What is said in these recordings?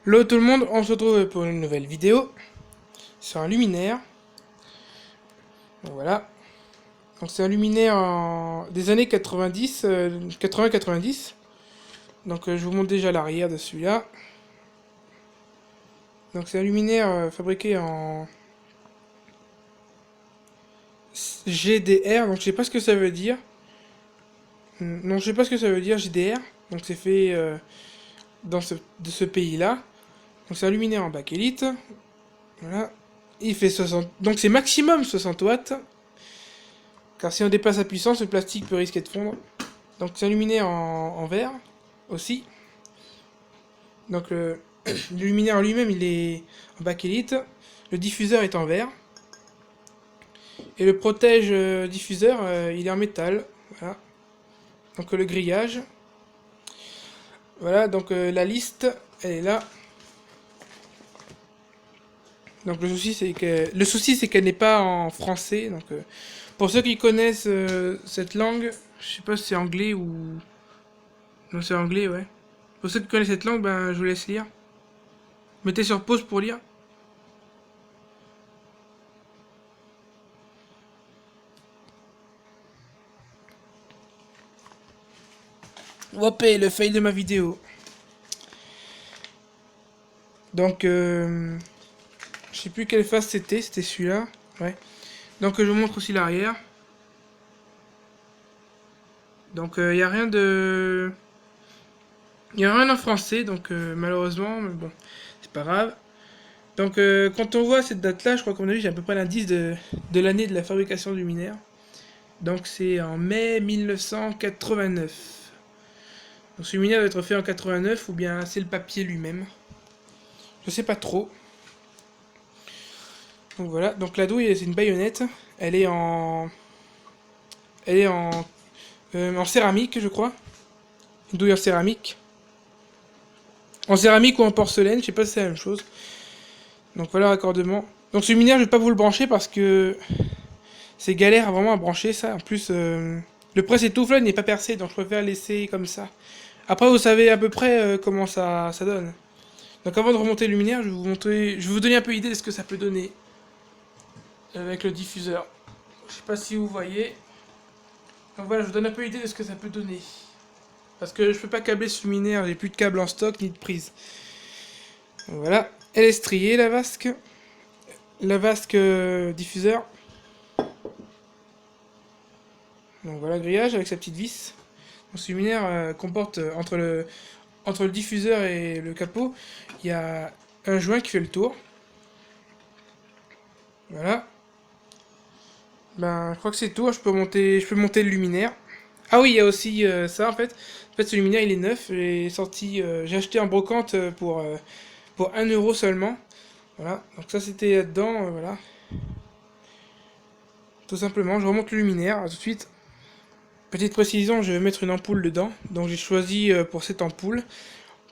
Hello tout le monde, on se retrouve pour une nouvelle vidéo sur un luminaire. Donc voilà. Donc c'est un luminaire des années 90, 80-90. Donc je vous montre déjà l'arrière de celui-là. Donc c'est un luminaire fabriqué en GDR, donc je sais pas ce que ça veut dire. Non, je sais pas ce que ça veut dire GDR. Donc c'est fait de ce pays-là. Donc c'est un luminaire en bakélite. Voilà. Il fait 60. Donc c'est maximum 60 watts. Car si on dépasse la puissance, le plastique peut risquer de fondre. Donc c'est un luminaire en verre aussi. Donc le luminaire en lui-même il est en bakélite. Le diffuseur est en verre. Et le protège diffuseur il est en métal. Voilà. Donc le grillage. Voilà, donc la liste elle est là. Donc le souci c'est qu'elle n'est pas en français. Donc pour ceux qui connaissent cette langue, je sais pas si c'est anglais ou non c'est anglais ouais. Pour ceux qui connaissent cette langue, ben je vous laisse lire. Mettez sur pause pour lire. Hop, le fail de ma vidéo. Donc, je sais plus quelle phase c'était celui-là. Ouais. Donc, je vous montre aussi l'arrière. Donc, il n'y a rien de... Il n'y a rien en français, donc malheureusement, mais bon, c'est pas grave. Donc, quand on voit cette date-là, je crois qu'on a vu, j'ai à peu près l'indice de l'année de la fabrication du luminaire. Donc, c'est en mai 1989. Donc, ce luminaire doit être fait en 89, ou bien c'est le papier lui-même. Je sais pas trop. Donc voilà, donc la douille c'est une baïonnette. Elle est en. Elle est en céramique, je crois. Une douille en céramique. En céramique ou en porcelaine, je sais pas si c'est la même chose. Donc voilà, raccordement. Donc ce luminaire, je vais pas vous le brancher parce que c'est galère vraiment à brancher ça. En plus, le presse étouffe là, il n'est pas percé, donc je préfère laisser comme ça. Après, vous savez à peu près comment ça donne. Donc avant de remonter le luminaire, je vais vous donner un peu idée de ce que ça peut donner avec le diffuseur. Je sais pas si vous voyez. Donc voilà, je vous donne un peu l'idée de ce que ça peut donner. Parce que je peux pas câbler ce luminaire, j'ai plus de câble en stock ni de prise. Donc voilà, elle est striée la vasque. La vasque diffuseur. Donc voilà le grillage avec sa petite vis. Donc ce luminaire comporte entre le diffuseur et le capot, il y a un joint qui fait le tour. Voilà. Ben, je crois que c'est tout, je peux monter le luminaire. Ah oui, il y a aussi ça en fait. En fait, ce luminaire il est neuf, j'ai acheté en brocante pour 1 € seulement. Voilà, donc ça c'était là-dedans, voilà. Tout simplement, je remonte le luminaire tout de suite. Petite précision, je vais mettre une ampoule dedans. Donc j'ai choisi pour cette ampoule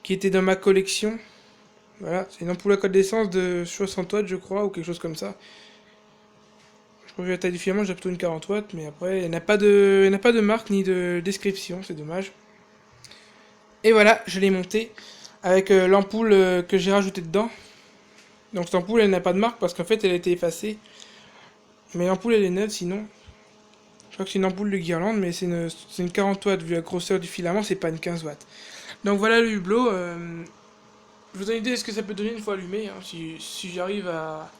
qui était dans ma collection. Voilà, c'est une ampoule à code d'essence de 60 watts je crois, ou quelque chose comme ça. Je crois que la taille du filament, j'ai plutôt une 40 watts, mais après, il n'y a pas de marque ni de description, c'est dommage. Et voilà, je l'ai monté avec l'ampoule que j'ai rajoutée dedans. Donc cette ampoule, elle n'a pas de marque parce qu'en fait, elle a été effacée. Mais l'ampoule, elle est neuve sinon. Je crois que c'est une ampoule de Guirlande, mais c'est une 40 watts vu la grosseur du filament, c'est pas une 15 watts. Donc voilà le hublot. Je vous donne une idée de ce que ça peut donner une fois allumé, hein, si j'arrive à...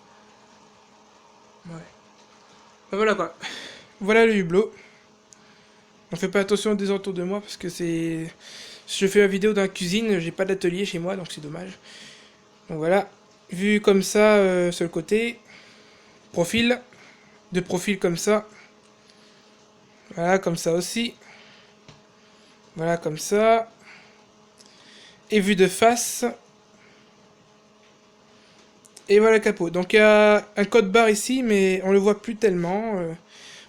Ouais. Ben voilà quoi. Voilà le hublot. On fait pas attention aux désentours de moi parce que c'est... Je fais la vidéo dans la cuisine, j'ai pas d'atelier chez moi, donc c'est dommage. Donc voilà. Vu comme ça, sur le côté. Profil. De profil comme ça. Voilà, comme ça aussi. Voilà, comme ça. Et vue de face. Et voilà le capot. Donc il y a un code barre ici, mais on le voit plus tellement.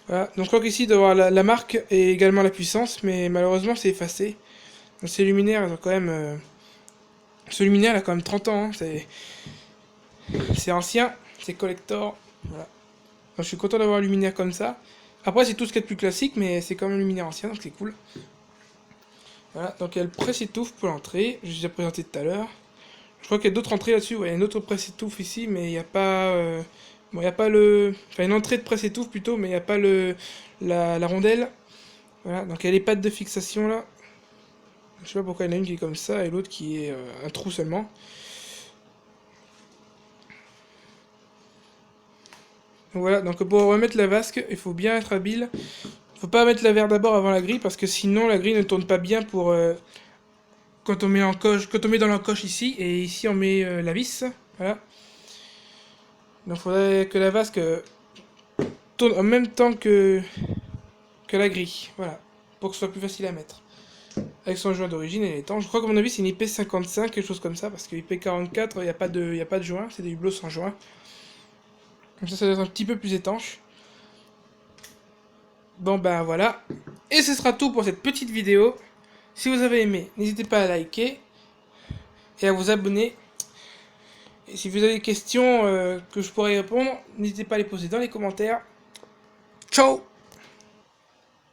Voilà. Donc je crois qu'ici il doit y avoir la marque et également la puissance, mais malheureusement c'est effacé. Donc ces luminaires, ils ont quand même... Ce luminaire il a quand même 30 ans. Hein. C'est ancien, c'est collector. Voilà. Donc, je suis content d'avoir un luminaire comme ça. Après c'est tout ce qu'il y a de plus classique, mais c'est quand même un luminaire ancien, donc c'est cool. Voilà, donc il y a le presse étouffe pour l'entrée, j'ai déjà présenté tout à l'heure. Je crois qu'il y a d'autres entrées là-dessus. Ouais, il y a une autre presse-étouffe ici, mais il n'y a pas... Bon, il n'y a pas le... Enfin, une entrée de presse-étouffe plutôt, mais il n'y a pas la rondelle. Voilà, donc il y a les pattes de fixation là. Je sais pas pourquoi il y en a une qui est comme ça et l'autre qui est un trou seulement. Donc voilà, donc pour remettre la vasque, il faut bien être habile. Il faut pas mettre la verre d'abord avant la grille parce que sinon la grille ne tourne pas bien pour quand on met en coche, quand on met dans l'encoche ici et ici on met la vis. Voilà. Donc il faudrait que la vasque tourne en même temps que la grille. Voilà, pour que ce soit plus facile à mettre. Avec son joint d'origine et les temps. Je crois qu'à mon avis c'est une IP55, quelque chose comme ça, parce que IP44, il n'y a pas de joint, c'est des hublots sans joint. Comme ça doit être un petit peu plus étanche. Bon ben voilà. Et ce sera tout pour cette petite vidéo. Si vous avez aimé, n'hésitez pas à liker et à vous abonner. Et si vous avez des questions que je pourrais répondre, n'hésitez pas à les poser dans les commentaires. Ciao!